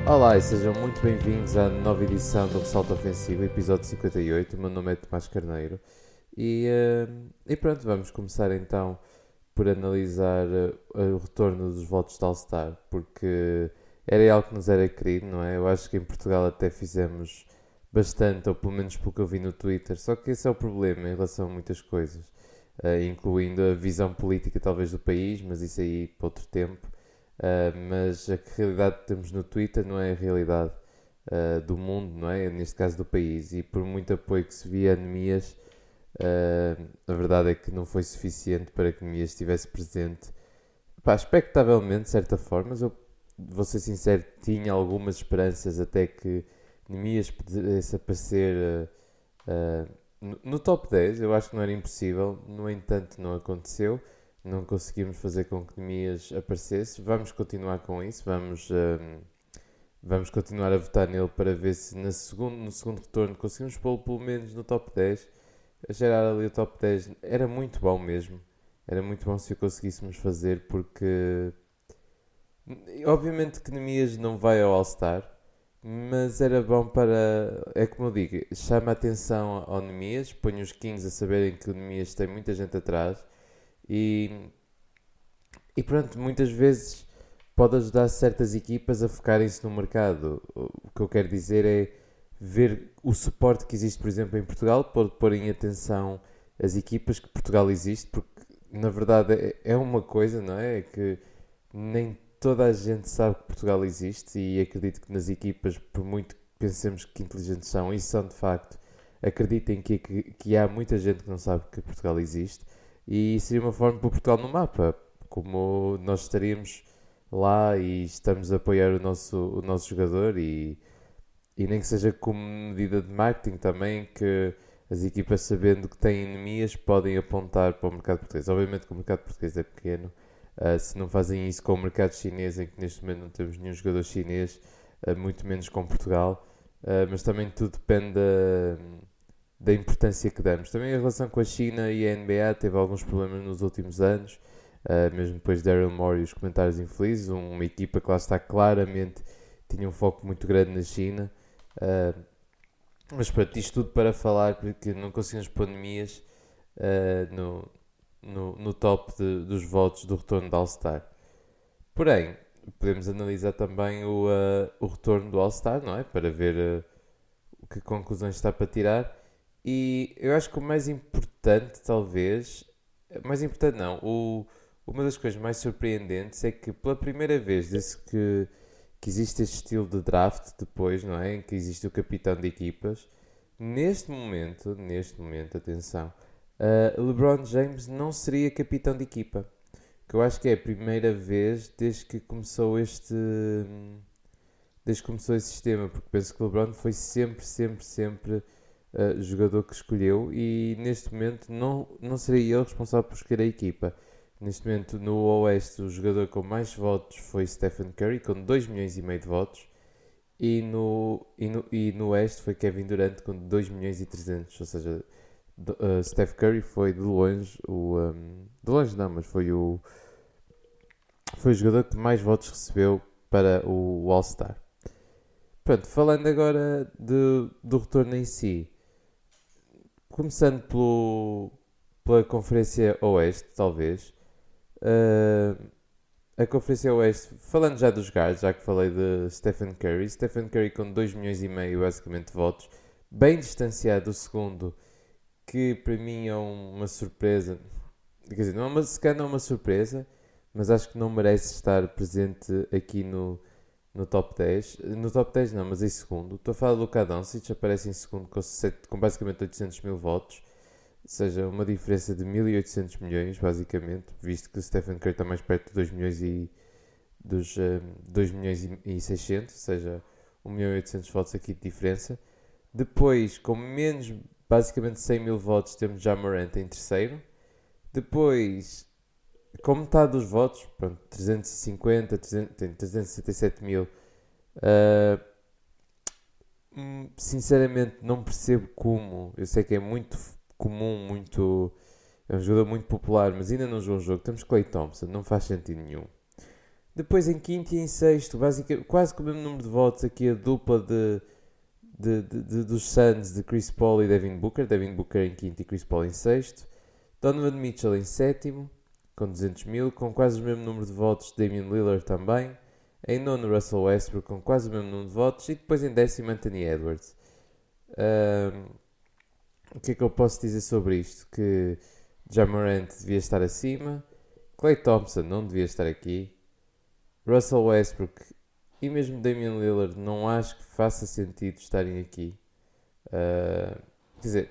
Olá e sejam muito bem-vindos à nova edição do Ressalto Ofensivo, episódio 58. O meu nome é Tomás Carneiro e pronto, vamos começar então por analisar o retorno dos votos de All-Star, porque era algo que nos era querido, não é? Eu acho que em Portugal até fizemos bastante, ou pelo menos pelo que eu vi no Twitter, só que esse é o problema em relação a muitas coisas, incluindo a visão política talvez do país, mas isso aí para outro tempo. Mas a realidade que temos no Twitter não é a realidade do mundo, não é? Neste caso do país. E por muito apoio que se via a Nemias, a verdade é que não foi suficiente para que Nemias estivesse presente. Pá, expectavelmente, de certa forma, mas eu vou ser sincero, tinha algumas esperanças até que Nemias pudesse aparecer no top 10. Eu acho que não era impossível, no entanto, não aconteceu. Não conseguimos fazer com que Nemias aparecesse. Vamos continuar com isso. Vamos continuar a votar nele para ver se no segundo retorno conseguimos pô-lo pelo menos no top 10. A gerar ali o top 10 era muito bom mesmo. Era muito bom se o conseguíssemos fazer, porque obviamente que Nemias não vai ao All-Star, mas era bom para. É como eu digo, chama a atenção ao Nemias, põe os Kings a saberem que o Nemias tem muita gente atrás e, e pronto, muitas vezes pode ajudar certas equipas a focarem-se no mercado. O que eu quero dizer é ver o suporte que existe, por exemplo, em Portugal, pode pôr em atenção as equipas que Portugal existe, porque na verdade é uma coisa, não é? É que nem toda a gente sabe que Portugal existe, e acredito que nas equipas, por muito que pensemos que inteligentes são, e são de facto, acreditem que há muita gente que não sabe que Portugal existe, e seria uma forma de pôr Portugal no mapa, como nós estaríamos lá e estamos a apoiar o nosso jogador, e nem que seja como medida de marketing também, que as equipas, sabendo que têm enemias, podem apontar para o mercado português. Obviamente que o mercado português é pequeno. Se não fazem isso com o mercado chinês, em que neste momento não temos nenhum jogador chinês, muito menos com Portugal. Mas também tudo depende da importância que damos. Também a relação com a China e a NBA teve alguns problemas nos últimos anos, mesmo depois de Daryl Morey e os comentários infelizes. Uma equipa que lá está claramente tinha um foco muito grande na China. Uh, mas pronto, isto tudo para falar porque não conseguimos pandemias no top dos votos do retorno do All-Star. Porém, podemos analisar também o retorno do All-Star, não é? Para ver que conclusões está para tirar. E eu acho que o mais importante, talvez, mais importante não, uma das coisas mais surpreendentes é que pela primeira vez, desde que existe este estilo de draft depois, não é? Em que existe o capitão de equipas, neste momento, atenção, LeBron James não seria capitão de equipa. Que eu acho que é a primeira vez desde que começou esse sistema, porque penso que o LeBron foi sempre jogador que escolheu, e neste momento não seria ele responsável por escolher a equipa. Neste momento, no Oeste, o jogador com mais votos foi Stephen Curry, com 2 milhões e meio de votos. E no Oeste foi Kevin Durant com 2 milhões e 300. Ou seja, Steph Curry foi de longe de longe não, mas foi o jogador que mais votos recebeu para o All-Star. Pronto, falando agora do retorno em si. Começando pela Conferência Oeste, talvez. Uh, a Conferência Oeste, falando já dos guards, já que falei de Stephen Curry com 2 milhões e meio basicamente de votos, bem distanciado do segundo, que para mim é uma surpresa. Quer dizer, se calhar não é uma surpresa, mas acho que não merece estar presente aqui no top 10. No top 10 não, mas em segundo. Estou a falar do Luka Doncic, aparece em segundo com basicamente 800 mil votos. Ou seja, uma diferença de 1.800 milhões, basicamente, visto que o Stephen Curry está mais perto de 2 milhões dos 2 milhões e 600, ou seja, 1 milhão e 800 votos aqui de diferença. Depois, com menos, basicamente 100 mil votos, temos Ja Morant em terceiro. Depois, com metade dos votos, pronto, 350, tem 367 mil. Uh, Sinceramente, não percebo como. Eu sei que é muito comum, é um jogador muito popular, mas ainda não jogou um jogo. Temos Klay Thompson, não faz sentido nenhum. Depois em quinto e em sexto, quase com o mesmo número de votos, aqui a dupla dos Suns de Chris Paul e Devin Booker. Devin Booker em quinto e Chris Paul em sexto. Donovan Mitchell em sétimo, com 200 mil, com quase o mesmo número de votos. Damian Lillard também. Em nono, Russell Westbrook, com quase o mesmo número de votos. E depois em décimo, Anthony Edwards. O que é que eu posso dizer sobre isto? Que Ja Morant devia estar acima. Klay Thompson não devia estar aqui. Russell Westbrook e mesmo Damian Lillard não acho que faça sentido estarem aqui. Quer dizer,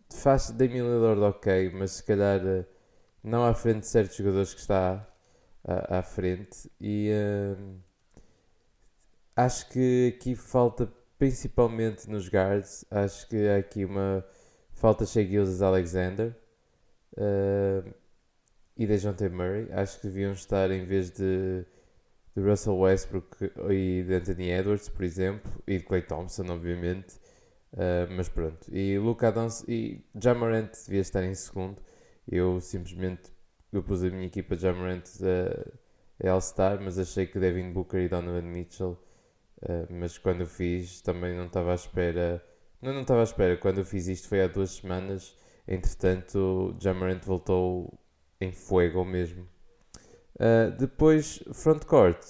faz Damian Lillard ok, mas se calhar não à frente de certos jogadores que está à frente. E acho que aqui falta, principalmente nos guards, acho que há aqui uma falta Shai Gilgeous-Alexander e Dejounte Murray. Acho que deviam estar em vez de Russell Westbrook e de Anthony Edwards, por exemplo, e de Klay Thompson, obviamente. Mas pronto. E Luka Doncic e Ja Morant devia estar em segundo. Eu simplesmente pus a minha equipa de Ja Morant a All-Star, mas achei que Devin Booker e Donovan Mitchell. Mas quando eu fiz também não estava à espera. Não estava à espera. Quando eu fiz isto foi há 2 semanas. Entretanto, Ja Morant voltou em fuego mesmo. Depois, frontcourt.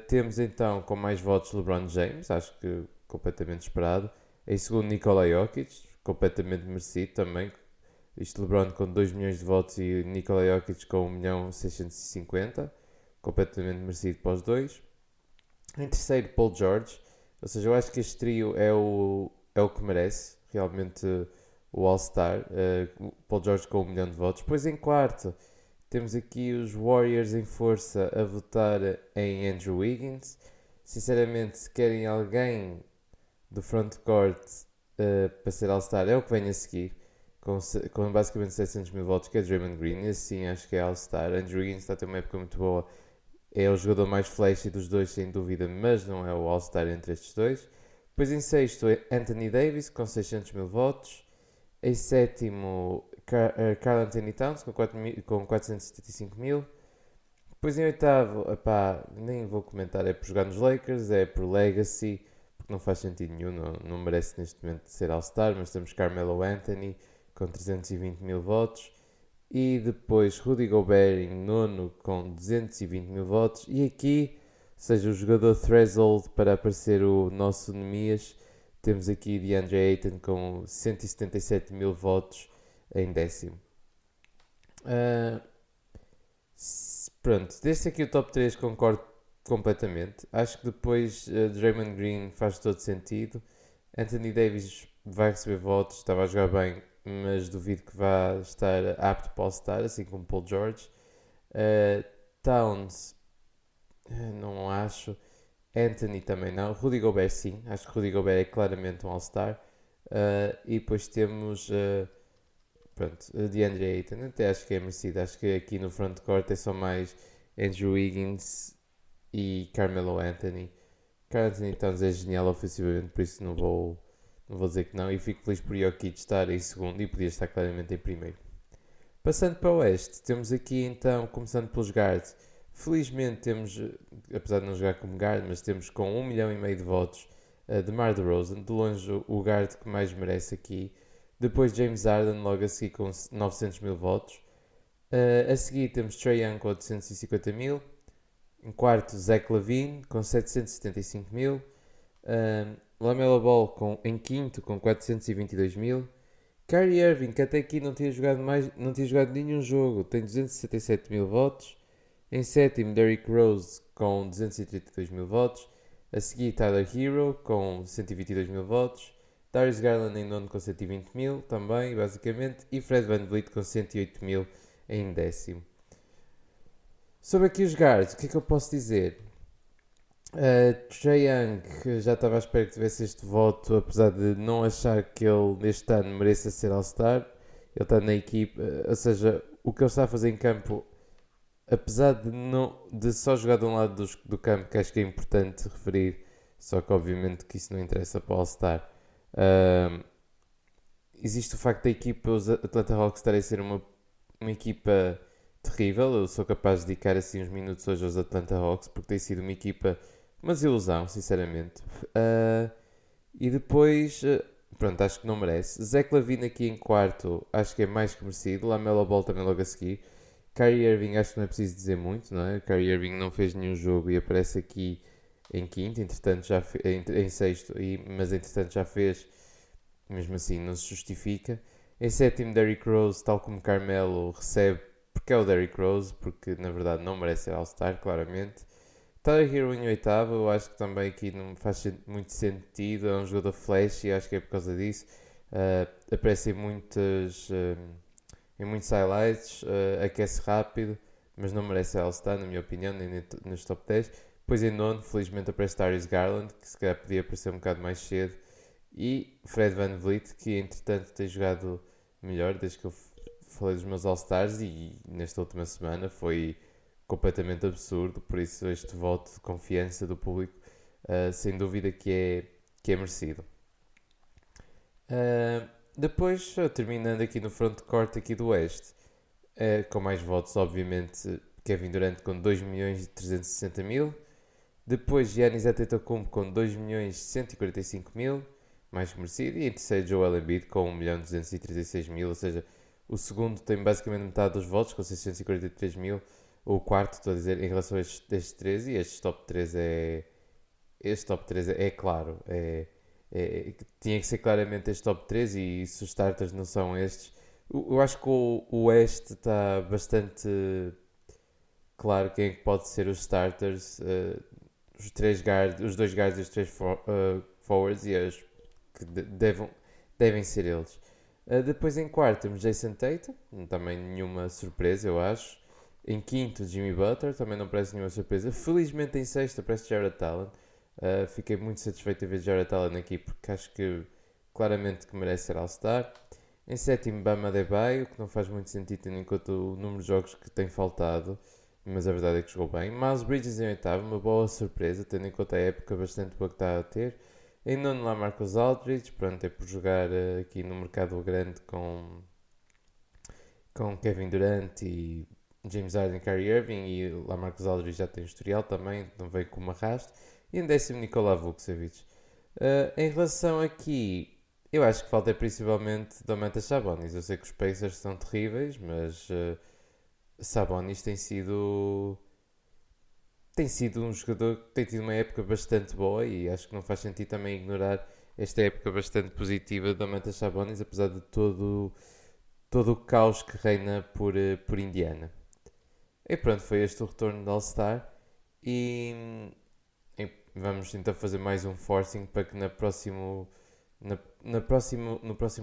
Temos então com mais votos LeBron James, acho que completamente esperado. Em segundo, Nikola Jokic, completamente merecido também. Isto LeBron com 2 milhões de votos e Nikola Jokic com 1.650.000, completamente merecido para os dois. Em terceiro, Paul George, ou seja, eu acho que este trio é o que merece realmente o All-Star. Paul George com 1 milhão de votos. Depois em quarto, temos aqui os Warriors em força a votar em Andrew Wiggins. Sinceramente, se querem alguém do frontcourt para ser All-Star, é o que vem a seguir, com basicamente 700 mil votos, que é Draymond Green. E assim acho que é All-Star. Andrew Wiggins está a ter uma época muito boa. É o jogador mais flashy dos dois, sem dúvida, mas não é o All-Star entre estes dois. Depois em sexto, Anthony Davis, com 600 mil votos. Em sétimo, Karl Anthony Towns, com 475 mil. Depois em oitavo, epá, nem vou comentar, é por jogar nos Lakers, é por Legacy, porque não faz sentido nenhum, não merece neste momento ser All-Star, mas temos Carmelo Anthony, com 320 mil votos. E depois Rudy Gobert em nono com 220 mil votos. E aqui, ou seja, o jogador threshold para aparecer o nosso Nemias, temos aqui DeAndre Ayton com 177 mil votos em décimo. Pronto, deste aqui o top 3 concordo completamente. Acho que depois Draymond Green faz todo sentido. Anthony Davis vai receber votos, estava a jogar bem, mas duvido que vá estar apto para All-Star, assim como Paul George. Towns, não acho. Anthony também não. Rudy Gobert sim, acho que Rudy Gobert é claramente um All-Star. E depois temos pronto, DeAndre Ayton, até acho que é merecido. Acho que aqui no frontcourt é só mais Andrew Wiggins e Carmelo Anthony. Carl Anthony Towns é genial ofensivamente, por isso não vou dizer que não. E fico feliz por Jokic estar em segundo e podia estar claramente em primeiro. Passando para o Oeste, temos aqui então, começando pelos guards. Felizmente temos, apesar de não jogar como guard, mas temos com 1,5 milhão de votos DeMar DeRozan, de longe o guard que mais merece aqui. Depois James Harden, logo a seguir com 900 mil votos. A seguir temos Trae Young com 850 mil. Em quarto, Zach LaVine com 775 mil. Lamelo Ball em quinto com 422 mil. Kyrie Irving, que até aqui não tinha jogado nenhum jogo, tem 267 mil votos. Em sétimo, Derrick Rose com 232 mil votos. A seguir, Tyler Hero com 122 mil votos. Darius Garland em nono com 120 mil também, basicamente. E Fred VanVleet com 108 mil em décimo. Sobre aqui os guards, o que é que eu posso dizer? Trae Young, já estava à espera que tivesse este voto, apesar de não achar que ele neste ano mereça ser All-Star. Ele está na equipe, ou seja, o que ele está a fazer em campo, apesar de só jogar de um lado do campo, que acho que é importante referir, só que obviamente que isso não interessa para o All-Star. Existe o facto da equipa, os Atlanta Hawks, estarem a ser uma equipa terrível. Eu sou capaz de dedicar assim uns minutos hoje aos Atlanta Hawks porque tem sido uma equipa, uma desilusão, sinceramente. E depois, pronto, acho que não merece. Zach LaVine aqui em quarto, acho que é mais que merecido. Lamelo Ball também logo a seguir. Kyrie Irving, acho que não é preciso dizer muito, não é? Kyrie Irving não fez nenhum jogo e aparece aqui em quinto, entretanto em sexto, mas entretanto já fez, mesmo assim não se justifica. Em sétimo, Derrick Rose, tal como Carmelo, recebe porque é o Derrick Rose, porque na verdade não merece ser All-Star, claramente. Tyler Hero em oitavo, eu acho que também aqui não faz muito sentido, é um jogador flash e acho que é por causa disso. Aparece em muitos highlights, aquece rápido, mas não merece All-Star, na minha opinião, nem nos top 10. Depois em nono, felizmente aparece Darius Garland, que se calhar podia aparecer um bocado mais cedo. E Fred VanVleet, que entretanto tem jogado melhor desde que eu falei dos meus All-Stars e nesta última semana foi completamente absurdo, por isso este voto de confiança do público sem dúvida que é merecido. Depois, terminando aqui no frontcourt aqui do Oeste, com mais votos, obviamente, Kevin Durant com 2 milhões e 360 mil. Depois, Giannis Antetokounmpo com 2 milhões e 145 mil, mais que merecido. E em terceiro, Joel Embiid com 1 milhão e 236 mil, ou seja, o segundo tem basicamente metade dos votos, com 643 mil. O quarto, estou a dizer, em relação a estes três, e este top 3 é claro, tinha que ser claramente este top 3 e se os starters não são estes, eu acho que o Oeste está bastante claro quem é que pode ser os starters, os dois guards e os três forwards e acho que devem ser eles. Depois em quarto temos Jason Tatum, também nenhuma surpresa eu acho. Em quinto Jimmy Butler, também não parece nenhuma surpresa. Felizmente em sexto aparece Jared Allen. Fiquei muito satisfeito de ver Jared Allen aqui porque acho que claramente que merece ser All-Star. Em sétimo, Bam Adebayo, que não faz muito sentido tendo em conta o número de jogos que tem faltado, mas a verdade é que jogou bem. Miles Bridges em oitavo, uma boa surpresa, tendo em conta a época bastante boa que está a ter. Em nono, lá Marcus Aldridge, pronto, é por jogar aqui no mercado grande com Kevin Durant e James Harden e Kyrie Irving, e lá Marcus Aldridge já tem historial também, não veio como arrasto. E em décimo, Nikola Vucevic. Em relação aqui, eu acho que falta principalmente Domantas Sabonis. Eu sei que os Pacers são terríveis, mas Sabonis tem sido um jogador que tem tido uma época bastante boa e acho que não faz sentido também ignorar esta época bastante positiva de Domantas Sabonis, apesar de todo o caos que reina por Indiana. E pronto, foi este o retorno do All-Star e vamos então fazer mais um forcing para que no próximo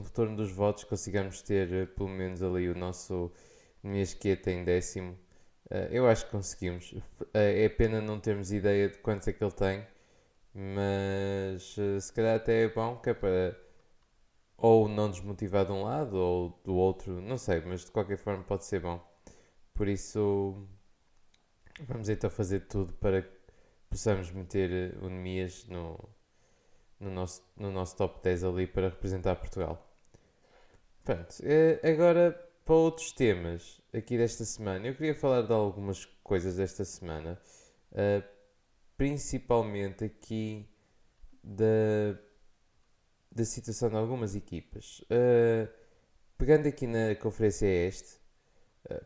retorno dos votos consigamos ter pelo menos ali o nosso Mesquita em décimo. Eu acho que conseguimos. É pena não termos ideia de quantos é que ele tem, mas se calhar até é bom que é para ou não desmotivar de um lado ou do outro, não sei, mas de qualquer forma pode ser bom. Por isso, vamos então fazer tudo para que possamos meter o Nemias no nosso top 10 ali para representar Portugal. Pronto, agora para outros temas aqui desta semana. Eu queria falar de algumas coisas desta semana, eh, principalmente aqui da, da situação de algumas equipas. Pegando aqui na Conferência Este,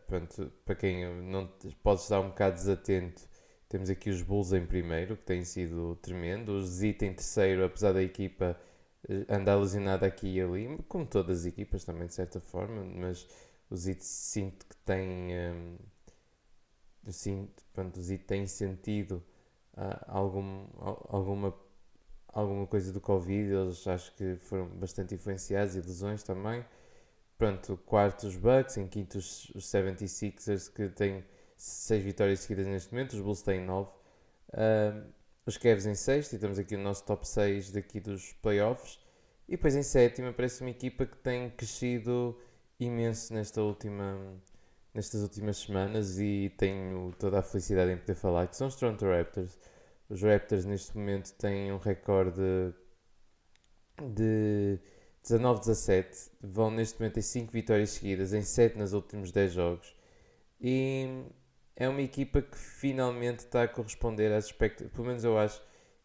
pronto, para quem não pode estar um bocado desatento, temos aqui os Bulls em primeiro, que tem sido tremendo. Os Zita em terceiro, apesar da equipa andar lesionada aqui e ali, como todas as equipas também de certa forma, mas o Zita sinto que tem. Eu sinto, pronto, o Zita tem sentido alguma, alguma coisa do Covid, eles acho que foram bastante influenciados e lesões também. Pronto, quarto os Bucks, em quinto os 76ers que têm 6 vitórias seguidas neste momento, os Bulls têm 9. Os Cavs em sexto, e temos aqui o nosso top 6 daqui dos playoffs. E depois em sétimo aparece uma equipa que tem crescido imenso nestas últimas semanas e tenho toda a felicidade em poder falar que são os Toronto Raptors. Os Raptors neste momento têm um recorde de 19-17, vão neste momento em 5 vitórias seguidas, em 7 nos últimos 10 jogos. E é uma equipa que finalmente está a corresponder às expectativas, pelo menos eu acho,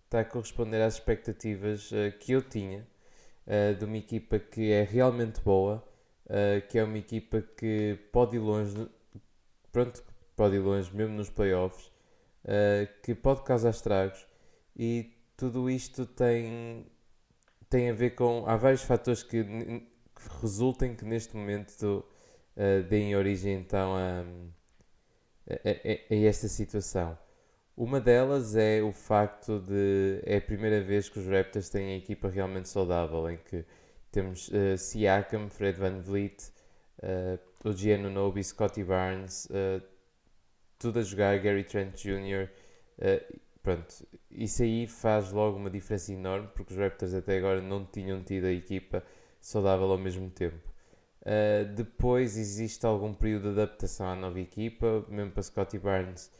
está a corresponder às expectativas que eu tinha, de uma equipa que é realmente boa, que é uma equipa que pode ir longe, pronto, pode ir longe mesmo nos playoffs, que pode causar estragos, e tudo isto tem a ver com. Há vários fatores que resultem que neste momento deem origem então a esta situação. Uma delas é o facto de é a primeira vez que os Raptors têm a equipa realmente saudável, em que temos Siakam, Fred VanVleet, OG Anunoby, Scottie Barnes, tudo a jogar, Gary Trent Jr. Pronto, isso aí faz logo uma diferença enorme, porque os Raptors até agora não tinham tido a equipa saudável ao mesmo tempo. Depois existe algum período de adaptação à nova equipa, mesmo para Scottie Barnes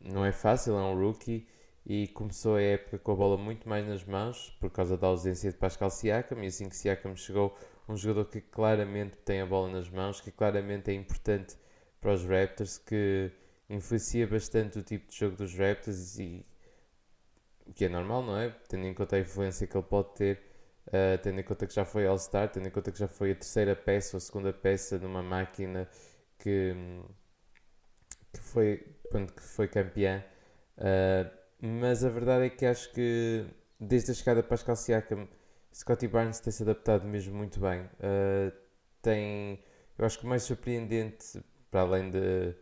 não é fácil, é um rookie e começou a época com a bola muito mais nas mãos por causa da ausência de Pascal Siakam, e assim que Siakam chegou, um jogador que claramente tem a bola nas mãos, que claramente é importante para os Raptors, que influencia bastante o tipo de jogo dos Raptors, e que é normal, não é? Tendo em conta a influência que ele pode ter, tendo em conta que já foi All-Star, tendo em conta que já foi a terceira peça ou a segunda peça numa máquina que, que foi campeã. Mas a verdade é que acho que desde a chegada de Pascal Siakam, Scottie Barnes tem-se adaptado mesmo muito bem. Eu acho que o mais surpreendente, para além de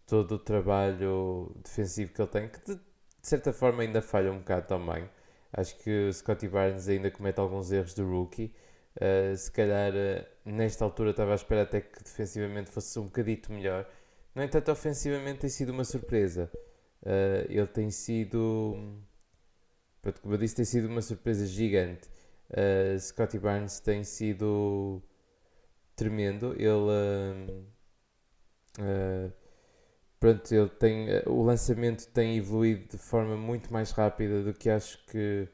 todo o trabalho defensivo que ele tem, que de certa forma ainda falha um bocado também. Acho que o Scottie Barnes ainda comete alguns erros de rookie. Se calhar nesta altura estava à espera até que defensivamente fosse um bocadito melhor. No entanto, ofensivamente tem sido uma surpresa. Ele tem sido, pronto, como eu disse, tem sido uma surpresa gigante. Scottie Barnes tem sido tremendo. Uh, Pronto, o lançamento tem evoluído de forma muito mais rápida do que acho que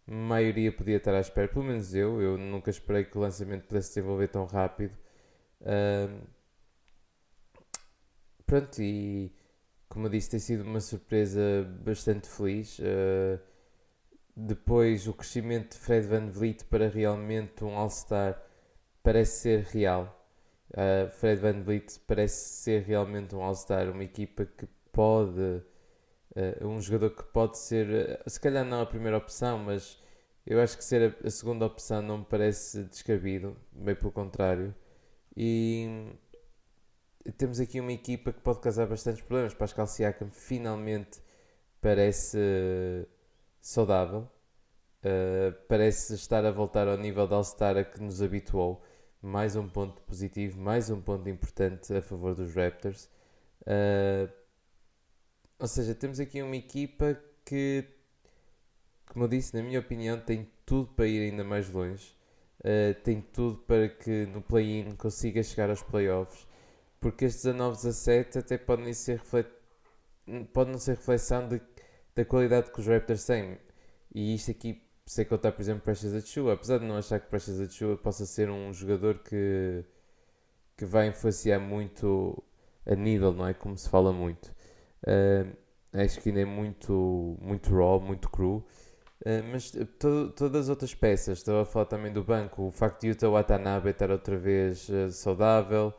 a maioria podia estar à espera. Pelo menos eu nunca esperei que o lançamento pudesse se desenvolver tão rápido. Uh, Pronto, e como eu disse, tem sido uma surpresa bastante feliz. Depois, o crescimento de Fred VanVleet para realmente um All-Star parece ser real. Fred VanVleet parece ser realmente um All-Star, uma equipa que pode, um jogador que pode ser, se calhar não a primeira opção, mas eu acho que ser a segunda opção não me parece descabido, bem pelo contrário. E temos aqui uma equipa que pode causar bastantes problemas. Pascal Siakam finalmente parece saudável, parece estar a voltar ao nível de All-Star a que nos habituou. Mais um ponto positivo, mais um ponto importante a favor dos Raptors. Uh, ou seja, temos aqui uma equipa que, como eu disse, na minha opinião, tem tudo para ir ainda mais longe. Tem tudo para que no play-in consiga chegar aos playoffs, porque estes 19-17 até pode não ser reflexão da qualidade que os Raptors têm. E isto aqui, sem contar, por exemplo, Precious Achiuwa, apesar de não achar que Precious Achiuwa possa ser um jogador que vai influenciar muito a nível, não é? Como se fala muito. Acho que ainda é muito raw, muito cru. Mas todas as outras peças, estou a falar também do banco, o facto de Yuta Watanabe estar outra vez saudável,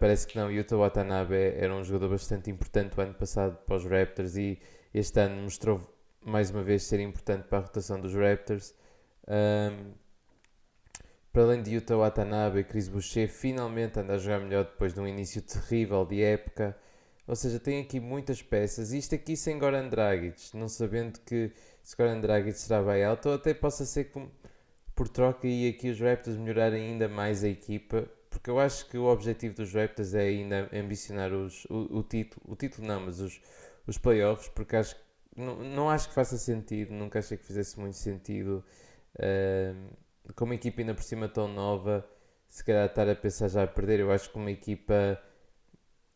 parece que não, Yuta Watanabe era um jogador bastante importante o ano passado para os Raptors, e este ano mostrou mais uma vez ser importante para a rotação dos Raptors. Para além de Yuta Watanabe, Chris Boucher finalmente anda a jogar melhor depois de um início terrível de época. Ou seja, tem aqui muitas peças. Isto aqui sem Goran Dragic, não sabendo que se Goran Dragic será buyout, ou até possa ser que por troca e aqui os Raptors melhorarem ainda mais a equipa, porque eu acho que o objetivo dos Raptors é ainda ambicionar o título não, mas os playoffs, porque não acho que faça sentido, nunca achei que fizesse muito sentido, com uma equipa ainda por cima tão nova, se calhar estar a pensar já a perder. Eu acho que uma equipa.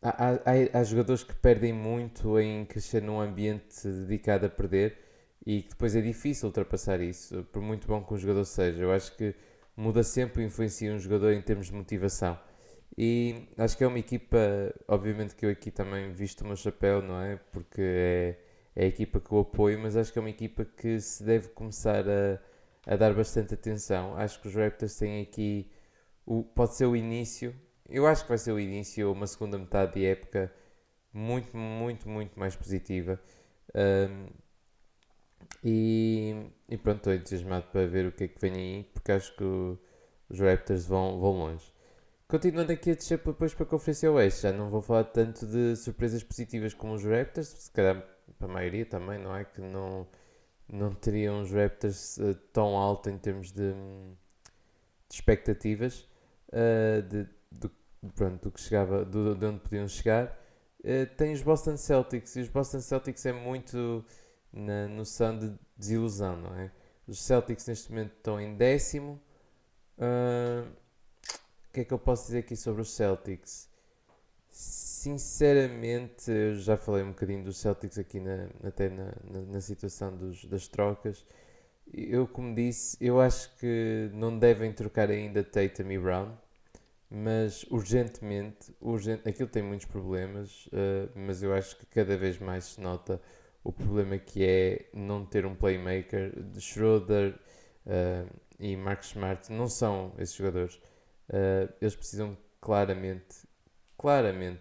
Há jogadores que perdem muito em crescer num ambiente dedicado a perder, e que depois é difícil ultrapassar isso, por muito bom que um jogador seja. Eu acho que muda sempre e influencia um jogador em termos de motivação. E acho que é uma equipa, obviamente que eu aqui também visto o meu chapéu, não é? Porque é a equipa que eu apoio, mas acho que é uma equipa que se deve começar a dar bastante atenção. Acho que os Raptors têm aqui, pode ser o início, eu acho que vai ser o início, uma segunda metade de época muito, muito, muito mais positiva. Um, e pronto, estou entusiasmado para ver o que é que vem aí, porque acho que os Raptors vão longe. Continuando aqui a descer depois para a Conferência Oeste, já não vou falar tanto de surpresas positivas como os Raptors, se calhar para a maioria também, não é? Que não teriam os Raptors tão alto em termos de expectativas do que chegava, de onde podiam chegar. Tem os Boston Celtics, e os Boston Celtics é muito na noção de desilusão, não é? Os Celtics neste momento estão em décimo. O que é que eu posso dizer aqui sobre os Celtics? Sinceramente, eu já falei um bocadinho dos Celtics aqui até na situação das trocas. Eu, como disse, eu acho que não devem trocar ainda Tatum e Brown, mas aquilo tem muitos problemas, mas eu acho que cada vez mais se nota o problema que é não ter um playmaker. De Schroeder e Marcus Smart não são esses jogadores. Eles precisam claramente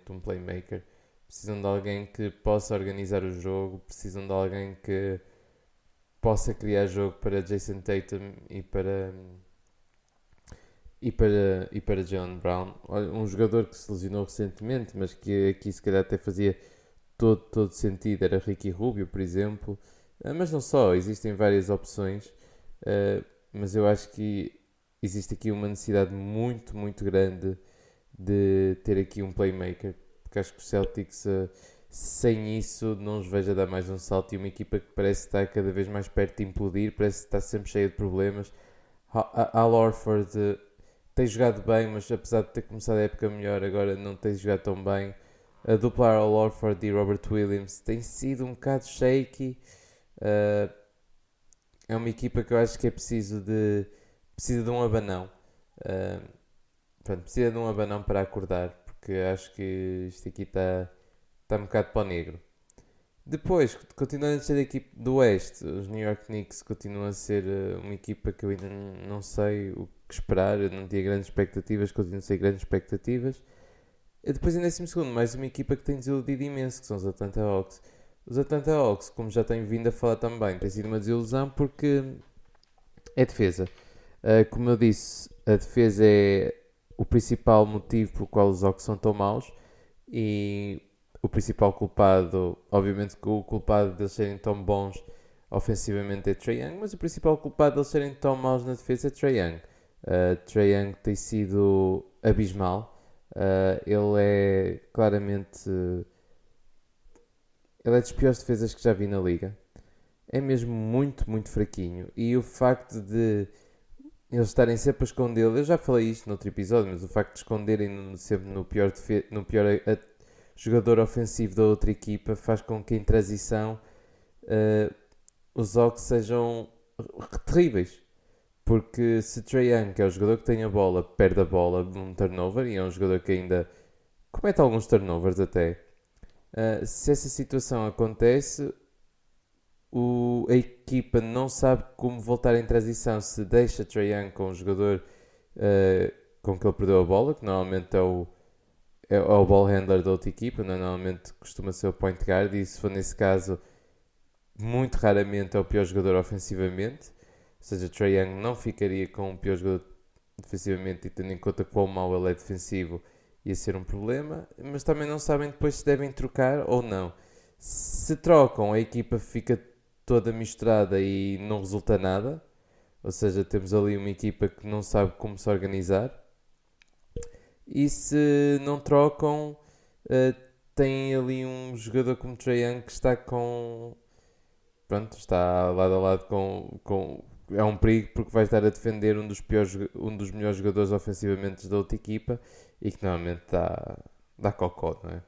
de um playmaker. Precisam de alguém que possa organizar o jogo, precisam de alguém que possa criar jogo para Jason Tatum e para Jaylen Brown. Um jogador que se lesionou recentemente, mas que aqui se calhar até fazia todo sentido, era Ricky Rubio, por exemplo. Mas não só, existem várias opções, mas eu acho que existe aqui uma necessidade muito, muito grande de ter aqui um playmaker, porque acho que o Celtics, sem isso, não os vejo a dar mais um salto, e uma equipa que parece estar cada vez mais perto de implodir, parece estar sempre cheia de problemas. Al Horford tem jogado bem, mas apesar de ter começado a época melhor, agora não tem jogado tão bem. A dupla Al Horford e Robert Williams tem sido um bocado shaky. Uh, é uma equipa que eu acho que precisa de um abanão. Uh, Pronto, precisa de um abanão para acordar, porque acho que isto aqui está um bocado para o negro. Depois, continuando a descer da equipe do Oeste, os New York Knicks continuam a ser uma equipa que eu ainda não sei o que esperar, eu não tinha grandes expectativas, continuam a ser grandes expectativas. E depois, em 12º, mais uma equipa que tem desiludido imenso, que são os Atlanta Hawks. Os Atlanta Hawks, como já tenho vindo a falar também, tem sido uma desilusão porque é defesa. Como eu disse, a defesa é o principal motivo pelo qual os Hawks são tão maus, e o principal culpado, obviamente que o culpado deles serem tão bons ofensivamente é Trae Young, mas o principal culpado deles serem tão maus na defesa é Trae Young. Trae Young tem sido abismal. Ele é claramente. Ele é dos piores defesas que já vi na liga. É mesmo muito, muito fraquinho. E o facto de eles estarem sempre a escondê-lo, eu já falei isto noutro episódio, mas o facto de esconderem sempre no pior jogador ofensivo da outra equipa faz com que em transição os Hawks sejam terríveis. Porque se Trae Young, que é o jogador que tem a bola, perde a bola num turnover, e é um jogador que ainda comete alguns turnovers até, se essa situação acontece, a equipa não sabe como voltar em transição, se deixa Trae Young com o jogador com que ele perdeu a bola, que normalmente é o ball handler da outra equipa, não é? Normalmente costuma ser o point guard, e se for nesse caso, muito raramente é o pior jogador ofensivamente. Ou seja, Trae Young não ficaria com o pior jogador defensivamente, e tendo em conta quão mau ele é defensivo, ia ser um problema. Mas também não sabem depois se devem trocar ou não. Se trocam, a equipa fica toda misturada e não resulta nada. Ou seja, temos ali uma equipa que não sabe como se organizar. E se não trocam, uh, tem ali um jogador como Trae Young que está com. Pronto, está lado a lado com. É um perigo, porque vai estar a defender um dos melhores jogadores ofensivamente da outra equipa, e que normalmente dá cocó, não é?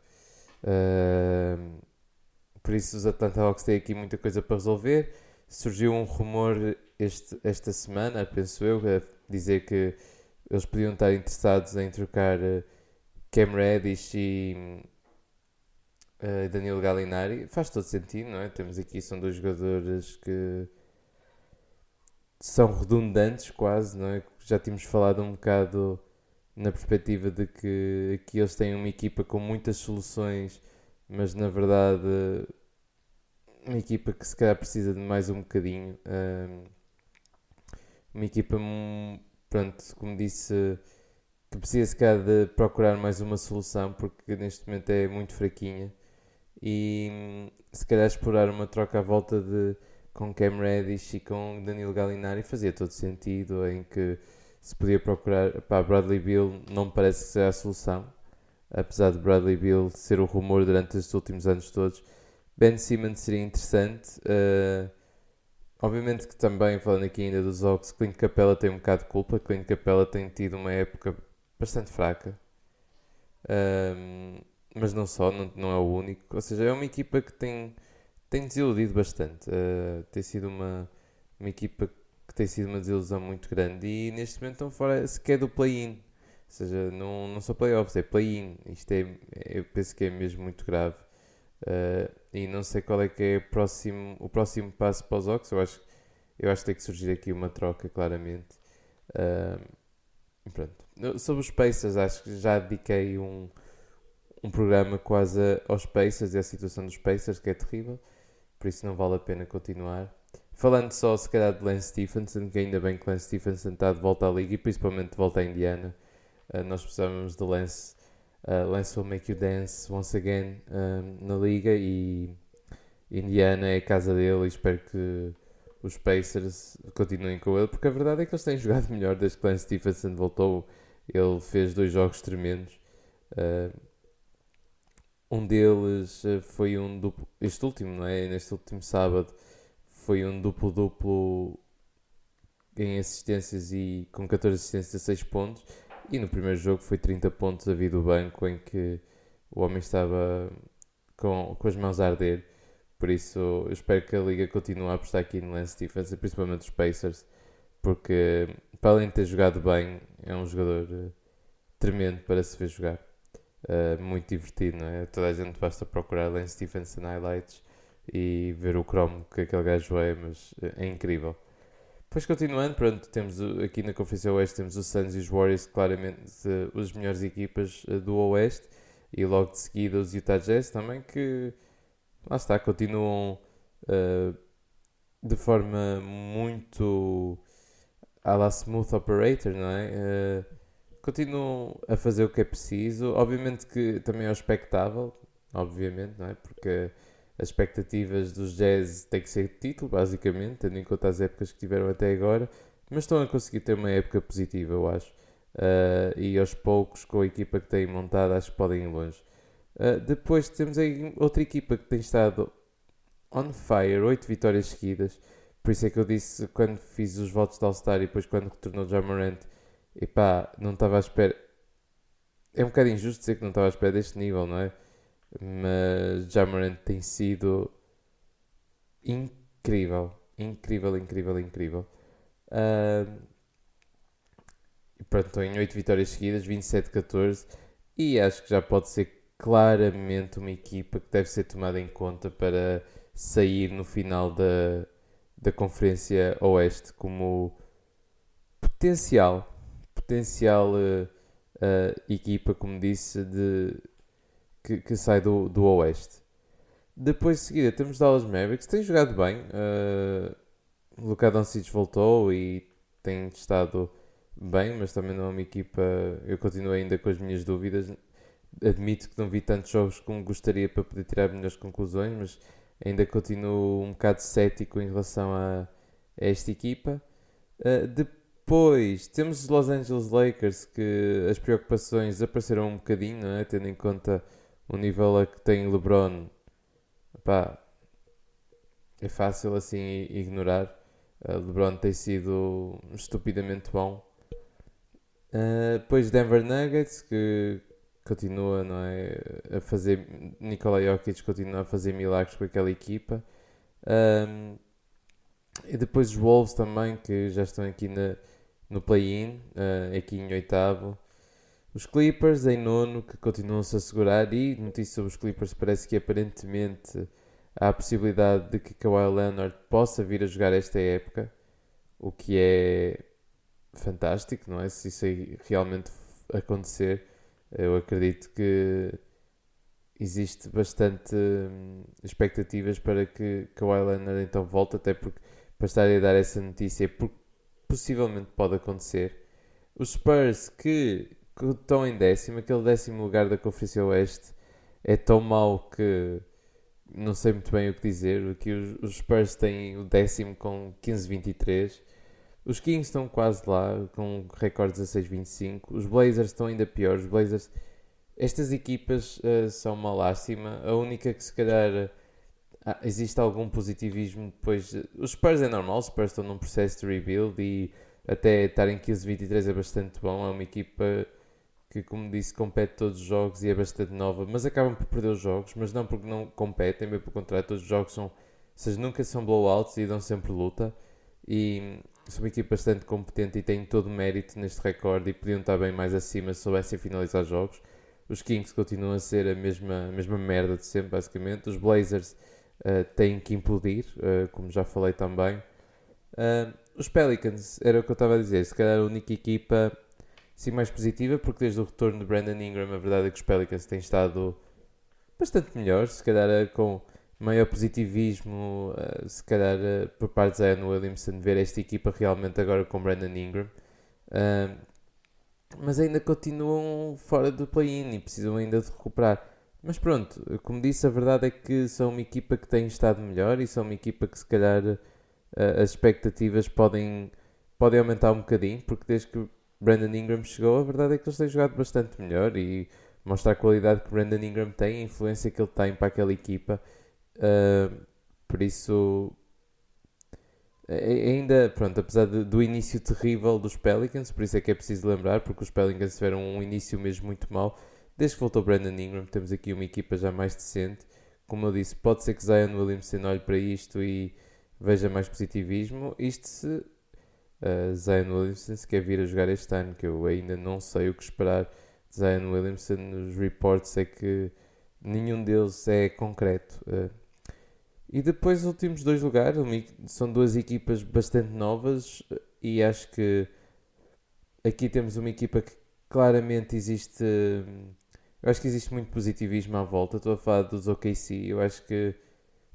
Por isso os Atlanta Hawks têm aqui muita coisa para resolver. Surgiu um rumor esta semana, penso eu, a dizer que eles podiam estar interessados em trocar Cam Reddish e Danilo Gallinari, faz todo sentido, não é? Temos aqui, são dois jogadores que são redundantes quase, não é? Já tínhamos falado um bocado na perspectiva de que aqui eles têm uma equipa com muitas soluções, mas na verdade uma equipa que se calhar precisa de mais um bocadinho. Uma equipa, pronto, como disse, que precisa se calhar de procurar mais uma solução porque neste momento é muito fraquinha e se calhar explorar uma troca à volta de com Cam Reddish e com Danilo Gallinari fazia todo sentido, em que se podia procurar, pá, Bradley Beal não me parece que seja a solução, apesar de Bradley Beal ser o rumor durante estes últimos anos todos. Ben Simmons seria interessante. Obviamente que também, falando aqui ainda dos Hawks, Clint Capella tem um bocado de culpa. Clint Capella tem tido uma época bastante fraca. Mas não só, não é o único. Ou seja, é uma equipa que tem desiludido bastante. Tem sido uma equipa que tem sido uma desilusão muito grande. E neste momento estão fora sequer do play-in. Ou seja, não são playoffs, é play-in. Isto eu penso que é mesmo muito grave. E não sei qual é que é o próximo passo para os Hawks. Eu acho que tem que surgir aqui uma troca, claramente. Pronto. Sobre os Pacers, acho que já dediquei um programa quase aos Pacers e à situação dos Pacers, que é terrível. Por isso não vale a pena continuar. Falando só, se calhar, de Lance Stephenson, que ainda bem que Lance Stephenson está de volta à liga e principalmente de volta à Indiana. Nós precisávamos de Lance. Lance will make you dance once again na liga e Indiana é a casa dele e espero que os Pacers continuem com ele, porque a verdade é que eles têm jogado melhor desde que Lance Stephenson voltou. Ele fez 2 jogos tremendos. Um deles foi um duplo, este último, não é? Neste último sábado foi um duplo-duplo em assistências e com 14 assistências a 6 pontos. E no primeiro jogo foi 30 pontos a vir do banco, em que o homem estava com as mãos a arder. Por isso eu espero que a liga continue a apostar aqui no Lance Stephenson, principalmente os Pacers, porque para além de ter jogado bem, é um jogador tremendo para se ver jogar. Muito divertido, não é? Toda a gente basta procurar Lance Stephenson highlights e ver o cromo que aquele gajo é, mas é incrível. Depois continuando, pronto, temos aqui na Conferência Oeste temos os Suns e os Warriors, claramente as melhores equipas do Oeste, e logo de seguida os Utah Jazz também, que lá está, continuam de forma muito à la smooth operator, não é? Continuam a fazer o que é preciso. Obviamente que também é o expectável, obviamente, não é? Porque as expectativas dos Jazz têm que ser de título, basicamente, tendo em conta as épocas que tiveram até agora, mas estão a conseguir ter uma época positiva, eu acho. E aos poucos, com a equipa que têm montada, acho que podem ir longe. Depois temos aí outra equipa que tem estado on fire, 8 vitórias seguidas. Por isso é que eu disse quando fiz os votos de All-Star e depois quando retornou Ja Morant, epá, não estava à espera. É um bocado injusto dizer que não estava à espera deste nível, não é? Mas Ja Morant tem sido incrível. Incrível, incrível, incrível. E pronto, estou em 8 vitórias seguidas, 27-14. E acho que já pode ser claramente uma equipa que deve ser tomada em conta para sair no final da Conferência Oeste como potencial equipa, como disse, que sai do Oeste. Depois de seguida temos Dallas Mavericks, tem jogado bem. Luka Doncic voltou e tem estado bem, mas também não é uma equipa. Eu continuo ainda com as minhas dúvidas. Admito que não vi tantos jogos como gostaria para poder tirar melhores conclusões, mas ainda continuo um bocado cético em relação a esta equipa. Depois temos os Los Angeles Lakers, que as preocupações apareceram um bocadinho, não é? Tendo em conta o nível a que tem LeBron. Pá, é fácil assim ignorar. LeBron tem sido estupidamente bom. Depois Denver Nuggets, que continua, não é, a fazer. Nikola Jokic continua a fazer milagres com aquela equipa. E depois os Wolves também, que já estão aqui no play-in, aqui em oitavo. Os Clippers em nono, que continuam-se a segurar, e notícia sobre os Clippers, parece que aparentemente há a possibilidade de que Kawhi Leonard possa vir a jogar esta época, o que é fantástico, não é? Se isso aí realmente acontecer, eu acredito que existe bastante expectativas para que Kawhi Leonard então volte, até porque para estar a dar essa notícia, porque possivelmente pode acontecer. Os Spurs que estão em décimo, aquele décimo lugar da Conferência Oeste é tão mau que não sei muito bem o que dizer. Aqui os Spurs têm o décimo com 15-23. Os Kings estão quase lá, com recorde 16-25. Os Blazers estão ainda piores. Os Blazers, estas equipas são uma lástima. A única que se calhar existe algum positivismo depois. Os Spurs é normal, os Spurs estão num processo de rebuild e até estar em 15-23 é bastante bom. É uma equipa que, como disse, compete todos os jogos e é bastante nova, mas acabam por perder os jogos, mas não porque não competem, bem pelo contrário, todos os jogos são, seja, nunca são blowouts e dão sempre luta. E são uma equipa bastante competente e têm todo o mérito neste recorde e podiam estar bem mais acima se soubessem finalizar jogos. Os Kings continuam a ser a mesma merda de sempre, basicamente. Os Blazers têm que implodir, como já falei também. Os Pelicans, era o que eu estava a dizer, se calhar a única equipa sim mais positiva, porque desde o retorno de Brandon Ingram, a verdade é que os Pelicans têm estado bastante melhores, se calhar com maior positivismo, se calhar por parte de Zion Williamson, ver esta equipa realmente agora com Brandon Ingram. Mas ainda continuam fora do play-in e precisam ainda de recuperar. Mas pronto, como disse, a verdade é que são uma equipa que tem estado melhor e são uma equipa que se calhar as expectativas podem aumentar um bocadinho, porque desde que Brandon Ingram chegou, a verdade é que eles têm jogado bastante melhor e mostra a qualidade que Brandon Ingram tem, a influência que ele tem para aquela equipa. Por isso, ainda, pronto, apesar do início terrível dos Pelicans, por isso é que é preciso lembrar, porque os Pelicans tiveram um início mesmo muito mau. Desde que voltou Brandon Ingram, temos aqui uma equipa já mais decente. Como eu disse, pode ser que Zion Williamson olhe para isto e veja mais positivismo. Isto se Zion Williamson se quer vir a jogar este ano, que eu ainda não sei o que esperar de Zion Williamson. Os reports é que nenhum deles é concreto. E depois os últimos dois lugares são duas equipas bastante novas e acho que aqui temos uma equipa que claramente existe. Eu acho que existe muito positivismo à volta. Estou a falar dos OKC. Eu acho que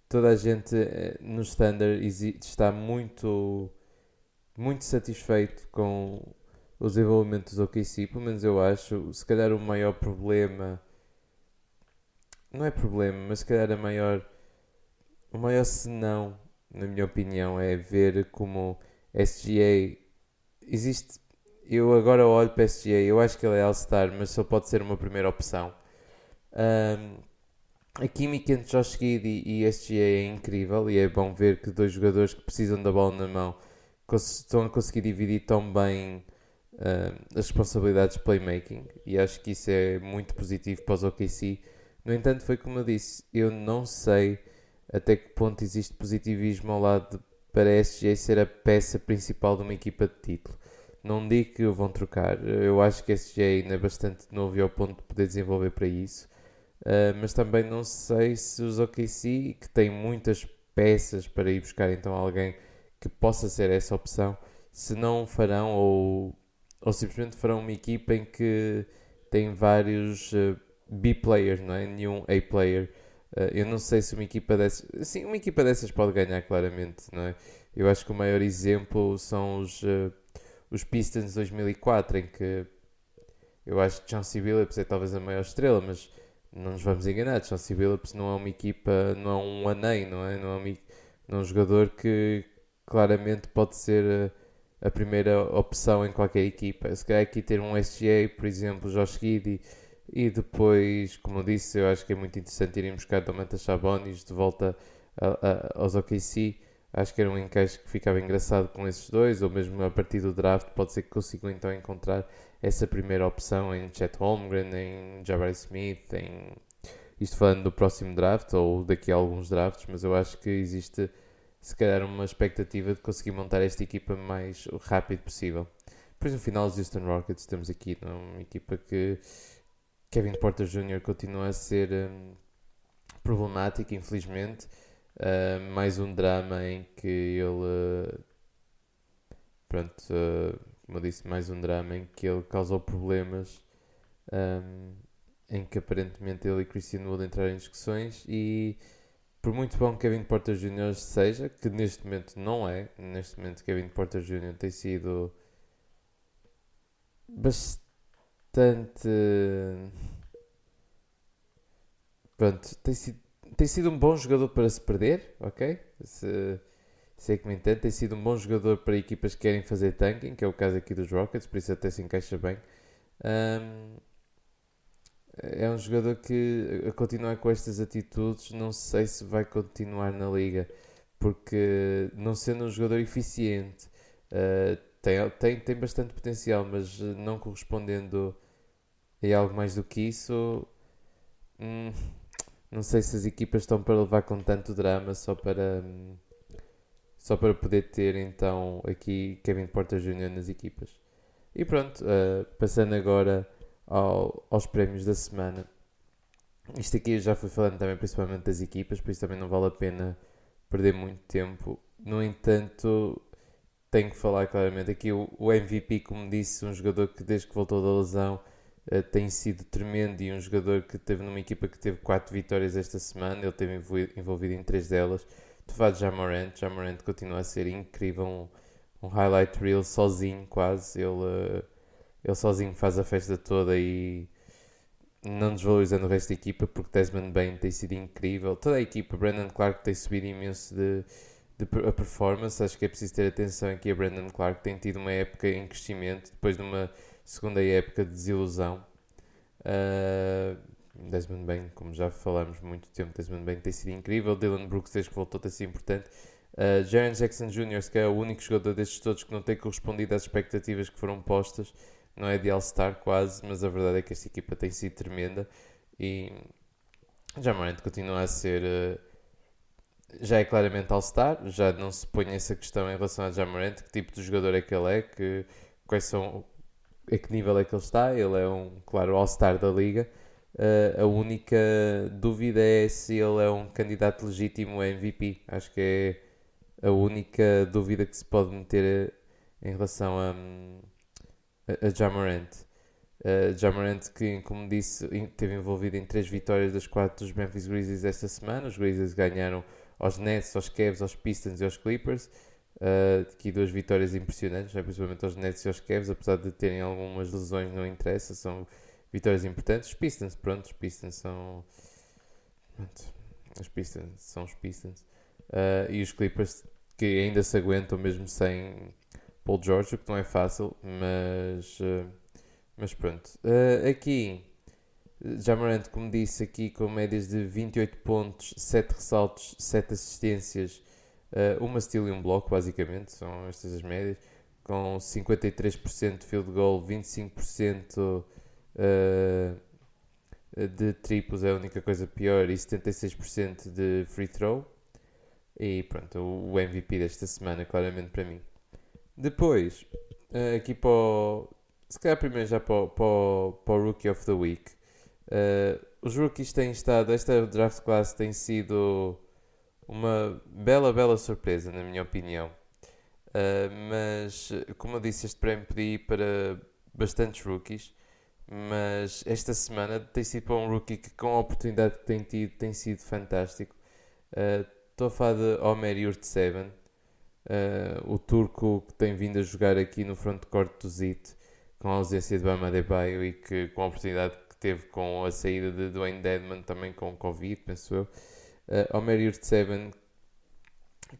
toda a gente no Standard está muito satisfeito com o desenvolvimento dos OKC, pelo menos eu acho. Se calhar o maior problema, não é problema, mas se calhar o maior senão, na minha opinião, é ver como SGA existe. Eu agora olho para SGA, eu acho que ele é All-Star, mas só pode ser uma primeira opção. A química entre Josh Giddey e SGA é incrível e é bom ver que dois jogadores que precisam da bola na mão estão a conseguir dividir tão bem as responsabilidades de playmaking e acho que isso é muito positivo para os OKC. No entanto, foi como eu disse, eu não sei até que ponto existe positivismo ao lado para a SGA ser a peça principal de uma equipa de título. Não digo que o vão trocar, eu acho que a SGA ainda é bastante novo e ao ponto de poder desenvolver para isso. Mas também não sei se os OKC, que têm muitas peças para ir buscar então alguém que possa ser essa opção, se não farão ou simplesmente farão uma equipa em que tem vários B-players, não é? Nenhum A-player. Eu não sei se uma equipa dessas... Sim, uma equipa dessas pode ganhar claramente, não é? Eu acho que o maior exemplo são os Pistons de 2004, em que eu acho que Chauncey Billups é talvez a maior estrela, mas não nos vamos enganar, Chauncey Billups não é uma equipa, não é um anem, não é? Não é um jogador que claramente pode ser a primeira opção em qualquer equipa. Se calhar aqui ter um SGA, por exemplo, Josh Giddey, e depois, como eu disse, eu acho que é muito interessante irem buscar Domantas Sabonis de volta aos OKC. Acho que era um encaixe que ficava engraçado com esses dois, ou mesmo a partir do draft pode ser que consigam então encontrar essa primeira opção em Chet Holmgren, em Jabari Smith, isto falando do próximo draft ou daqui a alguns drafts, mas eu acho que existe se calhar uma expectativa de conseguir montar esta equipa o mais rápido possível. Depois no final os Houston Rockets temos aqui uma equipa que Kevin Porter Jr. continua a ser problemático, infelizmente. Mais um drama em que ele, pronto, como eu disse, mais um drama em que ele causou problemas, em que aparentemente ele e Christian Wood entraram em discussões e por muito bom que Kevin Porter Jr. seja, que neste momento não é, neste momento Kevin Porter Jr. tem sido bastante, pronto, tem sido um bom jogador para se perder, ok? Se é que me entende, tem sido um bom jogador para equipas que querem fazer tanking, que é o caso aqui dos Rockets, por isso até se encaixa bem. É um jogador que a continuar com estas atitudes, não sei se vai continuar na liga, porque não sendo um jogador eficiente, tem bastante potencial, mas não correspondendo a algo mais do que isso, hum, não sei se as equipas estão para levar com tanto drama só para poder ter então aqui Kevin Porter Jr. nas equipas. E pronto, passando agora aos prémios da semana. Isto aqui eu já fui falando também principalmente das equipas, por isso também não vale a pena perder muito tempo. No entanto, tenho que falar claramente aqui o MVP, como disse, um jogador que desde que voltou da lesão tem sido tremendo e um jogador que teve numa equipa que teve 4 vitórias esta semana, ele esteve envolvido em 3 delas. Estou a falar de Ja Morant. Ja Morant continua a ser incrível, um highlight reel sozinho quase, ele sozinho faz a festa toda e não desvalorizando o resto da equipa, porque Desmond Bane tem sido incrível. Toda a equipa, Brandon Clark tem subido imenso de a performance. Acho que é preciso ter atenção aqui a Brandon Clark, tem tido uma época em crescimento, depois de uma segunda época de desilusão. Desmond Bane, como já falamos muito tempo, Desmond Bane tem sido incrível. Dylan Brooks, desde que voltou, tem sido importante. Jaren Jackson Jr., que é o único jogador destes todos que não tem correspondido às expectativas que foram postas. Não é de All-Star quase, mas a verdade é que esta equipa tem sido tremenda e Ja Morant continua a ser, já é claramente All-Star, já não se põe essa questão em relação a Ja Morant, que tipo de jogador é que ele é, quais são, a que nível é que ele está. Ele é claro, All-Star da liga. A única dúvida é se ele é um candidato legítimo a MVP. Acho que é a única dúvida que se pode meter em relação a Ja Morant. Ja Morant, que, como disse, esteve envolvido em 3 vitórias das 4 dos Memphis Grizzlies esta semana. Os Grizzlies ganharam aos Nets, aos Cavs, aos Pistons e aos Clippers. Aqui 2 vitórias impressionantes, né? Principalmente aos Nets e aos Cavs, apesar de terem algumas lesões, não interessa, são vitórias importantes. Os Pistons, pronto, os Pistons são... Pronto, os Pistons são os Pistons. E os Clippers, que ainda se aguentam mesmo sem Paul George, o que não é fácil, mas pronto. Aqui, Ja Morant, como disse, aqui com médias de 28 pontos, 7 ressaltos, 7 assistências, uma steal e um bloco, basicamente, são estas as médias, com 53% de field goal, 25% de triplos, é a única coisa pior, e 76% de free throw. E pronto, o MVP desta semana, claramente para mim. Depois, aqui para o, se calhar primeiro já para o Rookie of the Week. Os rookies têm estado, esta draft class tem sido uma bela surpresa, na minha opinião. Mas, como eu disse, este prémio pedi para bastantes rookies. Mas esta semana tem sido para um rookie que, com a oportunidade que tem tido, tem sido fantástico. Estou a falar de Omer Yurtseven, o turco que tem vindo a jogar aqui no frontcourt do Zit, com a ausência de Bam Adebayo e que, com a oportunidade que teve com a saída de Dwayne Dedman, também com Covid, penso eu. Omer Yurtseven,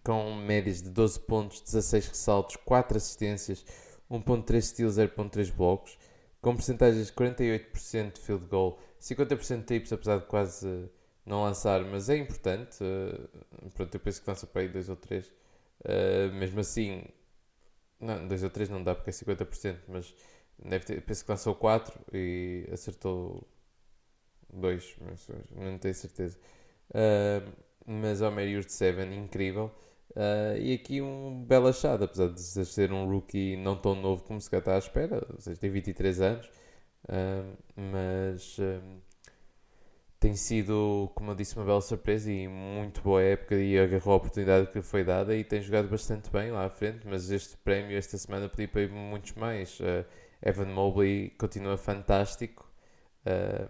com médias de 12 pontos, 16 ressaltos, 4 assistências, 1.3 steals, 0.3 blocos, com percentagens de 48% de field goal, 50% de triplos, apesar de quase não lançar, mas é importante. Pronto, eu penso que lança para aí 2 ou 3. Mesmo assim, não, 2 ou 3 não dá porque é 50%, mas penso que lançou 4 e acertou 2, mas não tenho certeza. Mas Omer Yurtseven, incrível. E aqui um belo achado, apesar de ser um rookie não tão novo como se calhar está à espera, ou seja, tem 23 anos, mas tem sido, como eu disse, uma bela surpresa e muito boa época e agarrou a oportunidade que lhe foi dada e tem jogado bastante bem lá à frente, mas este prémio esta semana podia para ir muitos mais. Evan Mobley continua fantástico. Uh,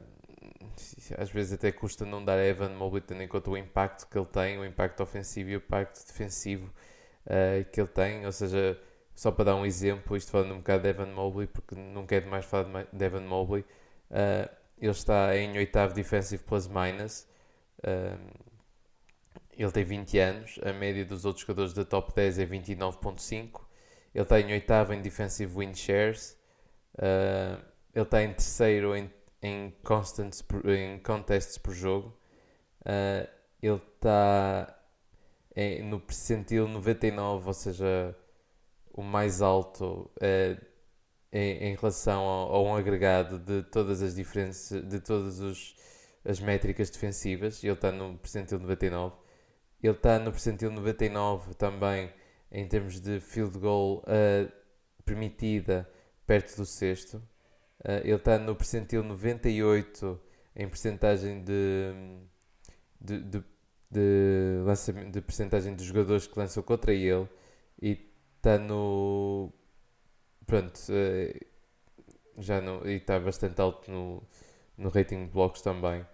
Às vezes até custa não dar a Evan Mobley tendo em conta o impacto que ele tem, o impacto ofensivo e o impacto defensivo que ele tem, ou seja, só para dar um exemplo, isto falando um bocado de Evan Mobley, porque não quero demais falar de Evan Mobley, ele está em oitavo Defensive Plus Minus, ele tem 20 anos, a média dos outros jogadores da top 10 é 29.5, ele está em oitavo em Defensive Win Shares, ele está em terceiro em contests por jogo, ele está no percentil 99, ou seja, o mais alto em relação a um agregado de todas as diferenças, de todas as métricas defensivas. Ele está no percentil 99. Ele está no percentil 99 também em termos de field goal permitida perto do sexto. Ele está no percentil 98 em percentagem de, de, de percentagem dos jogadores que lançam contra ele e está no pronto já no, e está bastante alto no rating de blocos também.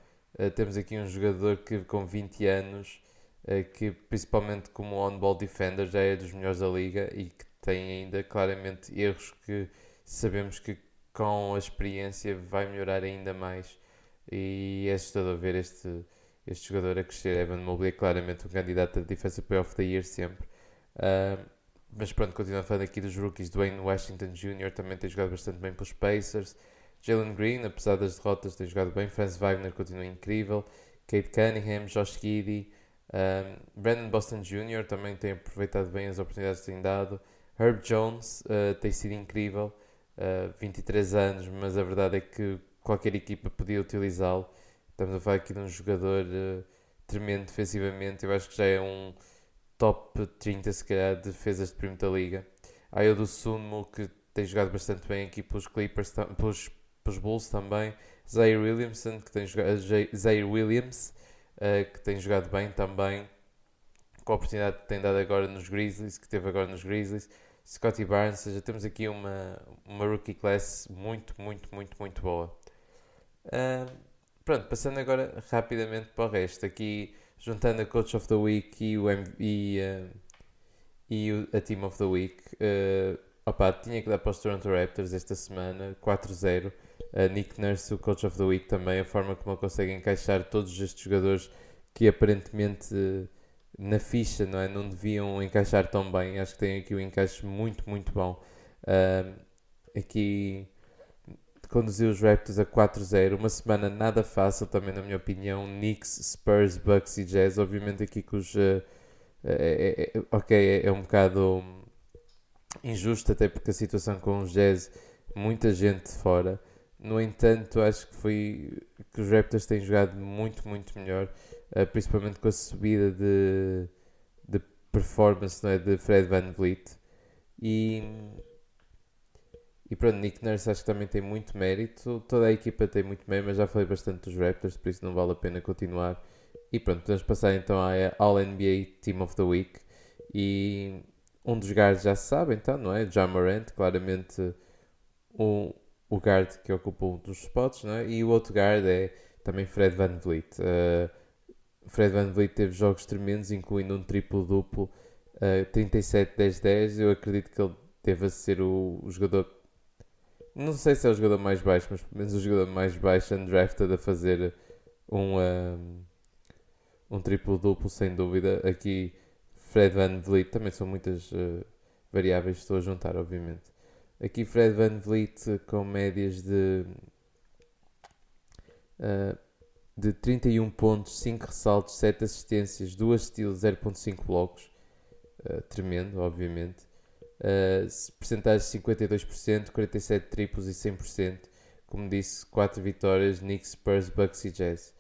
Temos aqui um jogador que com 20 anos que principalmente como on-ball defender já é dos melhores da liga e que tem ainda claramente erros que sabemos que com a experiência vai melhorar ainda mais e é assustador ver este jogador a crescer. Evan Mobley é claramente um candidato a Defensive Player of the Year sempre. Mas pronto, continuando falando aqui dos rookies, Dwayne Washington Jr. também tem jogado bastante bem pelos Pacers. Jalen Green, apesar das derrotas, tem jogado bem. Franz Wagner continua incrível. Cade Cunningham, Josh Giddey, Brandon Boston Jr. também tem aproveitado bem as oportunidades que tem dado. Herb Jones tem sido incrível, 23 anos, mas a verdade é que qualquer equipa podia utilizá-lo. Estamos a falar aqui de um jogador tremendo defensivamente. Eu acho que já é um top 30 se calhar de defesas de Primeira Liga. Há o do Sunmo que tem jogado bastante bem aqui pelos Clippers, pelos Bulls também. Zaire Williamson que tem jogado, Zaire Williams que tem jogado bem também, com a oportunidade que tem dado agora nos Grizzlies, que teve agora nos Grizzlies. Scottie Barnes, ou seja, temos aqui uma rookie class muito boa. Pronto, passando agora rapidamente para o resto, aqui juntando a Coach of the Week e a Team of the Week, tinha que dar para os Toronto Raptors esta semana, 4-0. Nick Nurse, o Coach of the Week também, a forma como ele consegue encaixar todos estes jogadores que aparentemente na ficha não deviam encaixar tão bem. Acho que tem aqui um encaixe muito bom. Aqui conduziu os Raptors a 4-0, uma semana nada fácil também na minha opinião. Knicks, Spurs, Bucks e Jazz, obviamente aqui com os é um bocado injusto até porque a situação com os Jazz, muita gente fora. No entanto, acho que os Raptors têm jogado muito melhor, principalmente com a subida de performance, não é, de Fred VanVleet. E pronto, Nick Nurse acho que também tem muito mérito. Toda a equipa tem muito mérito, mas já falei bastante dos Raptors, por isso não vale a pena continuar. E pronto, podemos passar então à All-NBA Team of the Week. E um dos guards já se sabe então, não é? Ja Morant, claramente o guard que ocupa um dos spots, não é? E o outro guard é também Fred VanVleet. Fred VanVleet teve jogos tremendos, incluindo um triplo-duplo, 37-10-10. Eu acredito que ele deva ser o jogador, não sei se é o jogador mais baixo, mas pelo menos o jogador mais baixo undrafted a fazer um triplo-duplo, sem dúvida. Aqui Fred VanVleet, também são muitas variáveis que estou a juntar, obviamente. Aqui Fred VanVleet com médias de 31 pontos, 5 ressaltos, 7 assistências, 2 steals, 0.5 blocos. Tremendo, obviamente. Percentagem de 52%, 47 triplos e 100%. Como disse, 4 vitórias, Knicks, Spurs, Bucks e Jazz.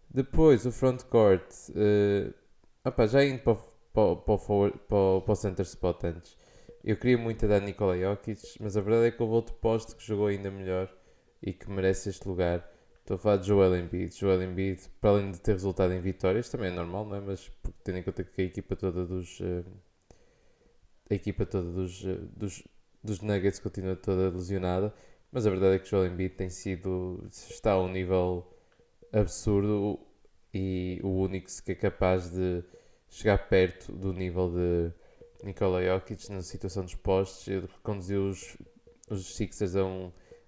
Depois, o frontcourt. Já indo para o center spot antes. Eu queria muito a dar Nikola Jokic, mas a verdade é que houve outro poste que jogou ainda melhor e que merece este lugar. Estou a falar de Joel Embiid. Joel Embiid, para além de ter resultado em vitórias, também é normal, não é? Mas tendo em conta que a equipa toda dos Nuggets continua toda lesionada, mas a verdade é que Joel Embiid está a um nível absurdo e o único que é capaz de chegar perto do nível de Nikola Jokic na situação dos postes. Ele reconduziu os Sixers a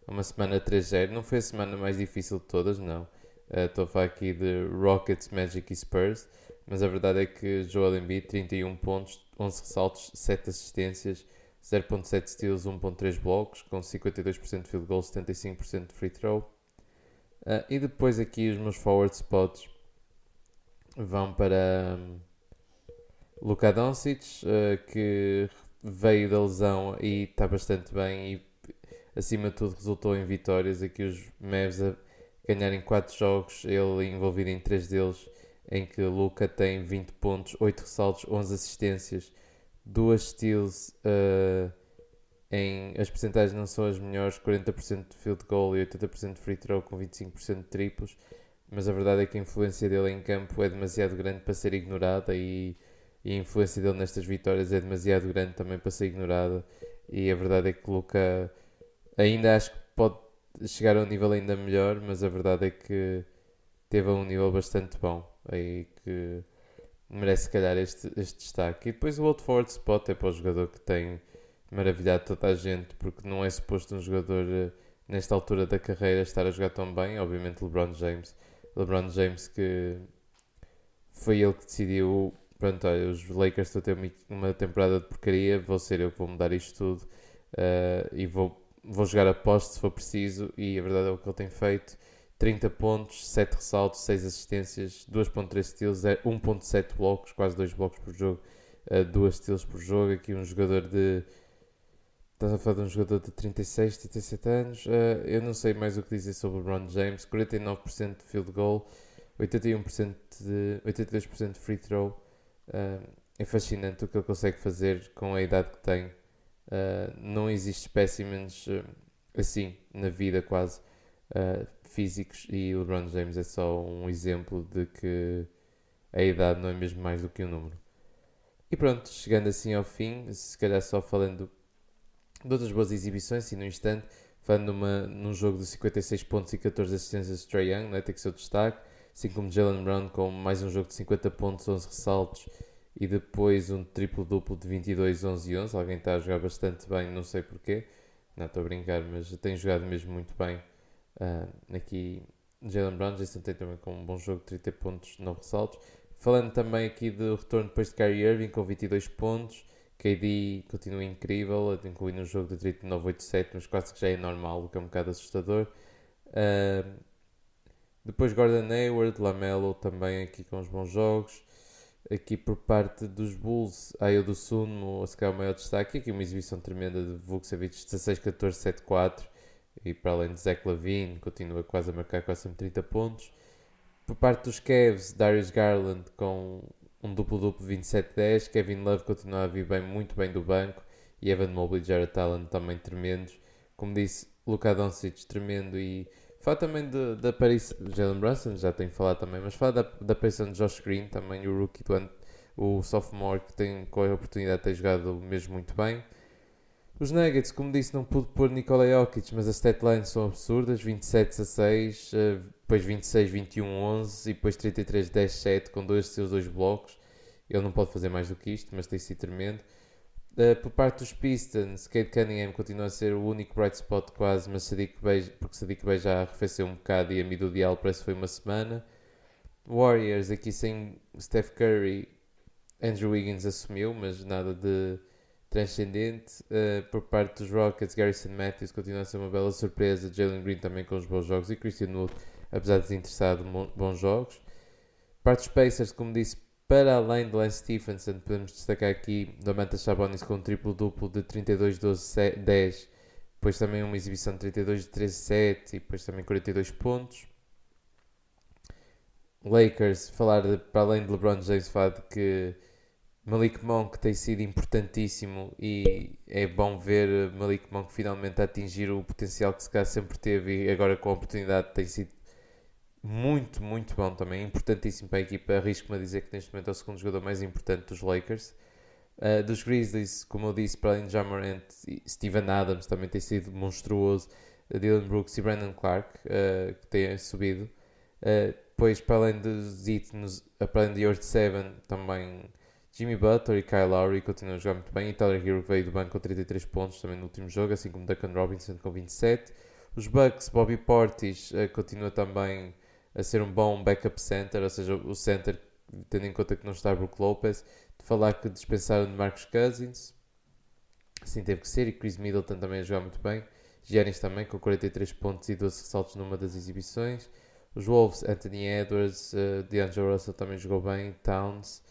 uma semana 3-0. Não foi a semana mais difícil de todas, não. Estou a falar aqui de Rockets, Magic e Spurs, mas a verdade é que Joel Embiid, 31 pontos, 11 ressaltos, 7 assistências, 0.7 steals, 1.3 blocos, com 52% de field goal, 75% de free throw. E depois aqui os meus forward spots vão para Luka Doncic, que veio da lesão e está bastante bem e acima de tudo resultou em vitórias. Aqui os Mavs a ganharem 4 jogos, ele envolvido em 3 deles, em que Luka tem 20 pontos, 8 ressaltos, 11 assistências, 2 steals. As percentagens não são as melhores, 40% de field goal e 80% de free throw com 25% de triplos, mas a verdade é que a influência dele em campo é demasiado grande para ser ignorada e a influência dele nestas vitórias é demasiado grande também para ser ignorada. E a verdade é que Luka ainda acho que pode chegar a um nível ainda melhor, mas a verdade é que teve a um nível bastante bom aí que merece se calhar este destaque. E depois o outro forward spot é para o jogador que tem maravilhado toda a gente, porque não é suposto um jogador nesta altura da carreira estar a jogar tão bem. Obviamente LeBron James. LeBron James que foi ele que decidiu, pronto, olha, os Lakers estão a ter uma temporada de porcaria, vou ser eu que vou mudar isto tudo e vou jogar a poste se for preciso, e a verdade é o que ele tem feito. 30 pontos, 7 ressaltos, 6 assistências, 2.3 steals, 1.7 blocos, quase 2 blocos por jogo, 2 steals por jogo. Aqui um jogador de... Estás a falar de um jogador de 36, 37 anos. Eu não sei mais o que dizer sobre o LeBron James. 49% de field goal, 82% de free throw. É fascinante o que ele consegue fazer com a idade que tem. Não existe specimens assim na vida quase físicos, e o LeBron James é só um exemplo de que a idade não é mesmo mais do que um número. E pronto, chegando assim ao fim, se calhar só falando de outras boas exibições, e no instante, falando num jogo de 56 pontos e 14 assistências de Trae Young, né, tem que ser o destaque, assim como Jalen Brown com mais um jogo de 50 pontos, 11 ressaltos e depois um triplo-duplo de 22, 11 e 11. Alguém está a jogar bastante bem, não sei porquê, não estou a brincar, mas tem jogado mesmo muito bem. Aqui Jalen Brown, Jason Tatum também com um bom jogo de 30 pontos, 9 ressaltos. Falando também aqui do retorno depois de Kyrie Irving com 22 pontos. KD continua incrível, incluindo um jogo de 39-87, mas quase que já é normal, o que é um bocado assustador. Depois Gordon Hayward, Lamelo também aqui com os bons jogos. Aqui por parte dos Bulls, Ayo do Suno, se calhar o maior destaque. Aqui uma exibição tremenda de Vukcevic, 16-14, 7-4. E para além de Zach LaVine, continua quase a marcar quase 30 pontos. Por parte dos Cavs, Darius Garland com um duplo-duplo 27-10. Kevin Love continua a vir bem, muito bem do banco. E Evan Mobley e Jarrett Allen também tremendos. Como disse, Luka Doncic tremendo. E fala também da aparição de Jalen Brunson, já tenho falado também. Mas fala da aparição de Josh Green, também o rookie do ano, o sophomore, que tem com a oportunidade de ter jogado mesmo muito bem. Os Nuggets, como disse, não pude pôr Nikola Jokic, mas as statlines são absurdas, 27-6, depois 26-21-11 e depois 33-10-7 com 2 seus 2 blocos. Ele não pode fazer mais do que isto, mas tem sido tremendo. Por parte dos Pistons, Cade Cunningham continua a ser o único bright spot quase, mas porque Sadiq Bey já arrefeceu um bocado e a mim do dial parece que foi uma semana. Warriors, aqui sem Steph Curry, Andrew Wiggins assumiu, mas nada de transcendente. Por parte dos Rockets, Garrison Matthews continua a ser uma bela surpresa. Jalen Green também com os bons jogos e Christian Wood, apesar de desinteressado, bons jogos. Parte dos Pacers, como disse, para além de Lance Stephenson, podemos destacar aqui Domantas Sabonis com um triplo-duplo de 32, 12, 10. Depois também uma exibição de 32, 13, 7 e depois também 42 pontos. Lakers, para além de LeBron James, falar de que Malik Monk tem sido importantíssimo e é bom ver Malik Monk finalmente a atingir o potencial que se calhar sempre teve e agora com a oportunidade tem sido muito, muito bom também, importantíssimo para a equipa. Arrisco-me a dizer que neste momento é o segundo jogador mais importante dos Lakers. Dos Grizzlies, como eu disse, para além de Ja Morant, Steven Adams também tem sido monstruoso, Dylan Brooks e Brandon Clark, que têm subido. Depois, para além dos Heat, para além de Yard 7, também Jimmy Butler e Kyle Lowry continuam a jogar muito bem. E Tyler Hero veio do banco com 33 pontos também no último jogo, assim como Duncan Robinson com 27. Os Bucks, Bobby Portis continua também a ser um bom backup center, ou seja, o center, tendo em conta que não está Brook Lopez. De falar que dispensaram de Marcus Cousins, assim teve que ser, e Chris Middleton também a jogar muito bem. Giannis também com 43 pontos e 12 ressaltos numa das exibições. Os Wolves, Anthony Edwards, D'Angelo Russell também jogou bem, Towns.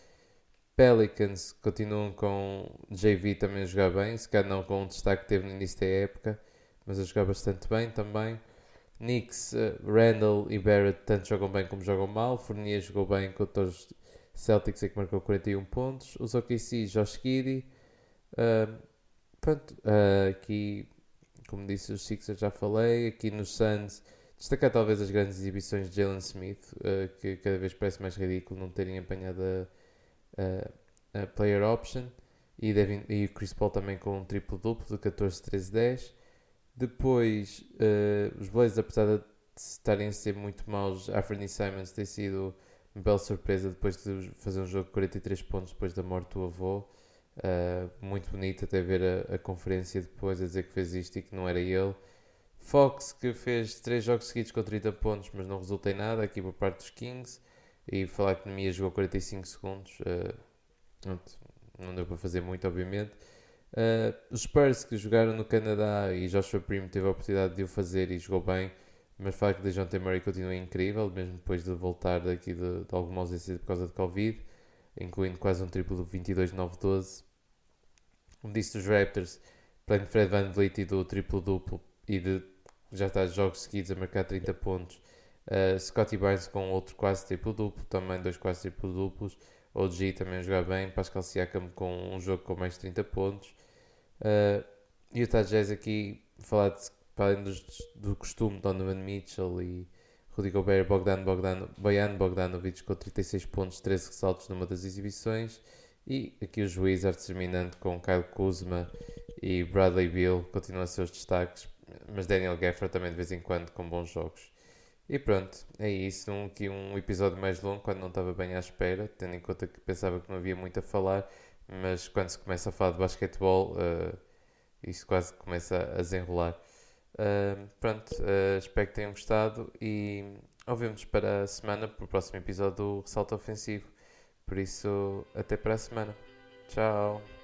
Pelicans continuam com JV também a jogar bem, se calhar não com o destaque que teve no início da época, mas a jogar bastante bem também. Knicks, Randall e Barrett tanto jogam bem como jogam mal. Fournier jogou bem contra os Celtics, que marcou 41 pontos. Os OKC, Josh Giddey. Pronto, aqui, como disse, os Sixers já falei. Aqui nos Suns, destacar talvez as grandes exibições de Jalen Smith, que cada vez parece mais ridículo não terem apanhado a player option. E o Chris Paul também com um triplo-duplo de 14, 13, 10. Depois, os Blazers, apesar de estarem a ser muito maus, Anthony Simons tem sido uma bela surpresa depois de fazer um jogo de 43 pontos depois da morte do avô. Muito bonito até ver a conferência depois a dizer que fez isto e que não era ele. Fox, que fez 3 jogos seguidos com 30 pontos, mas não resulta em nada aqui por parte dos Kings. E falar que Nemias jogou 45 segundos, não deu para fazer muito, obviamente. Os Spurs, que jogaram no Canadá, e Joshua Primo teve a oportunidade de o fazer e jogou bem, mas fala que DeJounte Murray continua incrível, mesmo depois de voltar daqui de alguma ausência por causa de Covid, incluindo quase um triplo de 22, 9, 12. Como disse dos Raptors, para além de Fred VanVleet e do triplo-duplo e de já está jogos seguidos a marcar 30 pontos, Scottie Barnes com outro quase triplo-duplo, também dois quase triplo-duplos. OG também a jogar bem, Pascal Siakam com um jogo com mais de 30 pontos. Utah Jazz aqui, falar para além do costume, Donovan Mitchell e Rudy Gobert, Bojan Bogdanovic com 36 pontos, 13 ressaltos numa das exibições. E aqui os Wizards terminando com Kyle Kuzma e Bradley Beal, continuam a ser os destaques, mas Daniel Gafford também de vez em quando com bons jogos. E pronto, é isso. Aqui um episódio mais longo, quando não estava bem à espera, tendo em conta que pensava que não havia muito a falar, mas quando se começa a falar de basquetebol, isso quase começa a desenrolar. Pronto, espero que tenham gostado e ouvimos para a semana, para o próximo episódio do Ressalto Ofensivo. Por isso, até para a semana. Tchau!